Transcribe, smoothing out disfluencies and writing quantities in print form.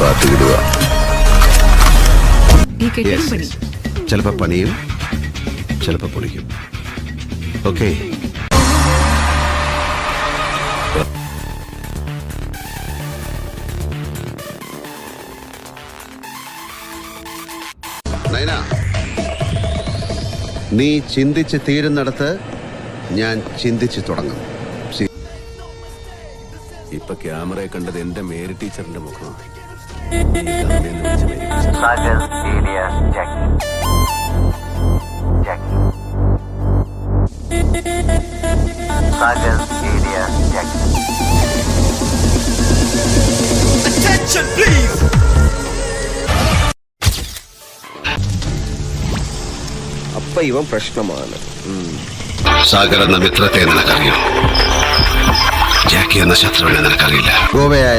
പാത്തിയിടുക. Yes. ചിലപ്പോ പണിയും ചിലപ്പോ പൊളിക്കും. ഓക്കെ, നൈന, നീ ചിന്തിച്ച് തീരുന്നിടത്ത് ഞാൻ ചിന്തിച്ച് തുടങ്ങും. ഇപ്പൊ ക്യാമറയെ കണ്ടത് എന്റെ മേരി ടീച്ചറിന്റെ മുഖമാണ്. Sagar area Jackie. Sagar area Jackie. Attention please. അപ്പ ഇവൻ പ്രശ്നമാണ്. സാഗർ എന്ന മിത്രത്തെ നിനക്കറിയോ? ജാക്കി എന്ന ശത്രുവിനെ നിനക്കറിയില്ല. ഗോവയായാലും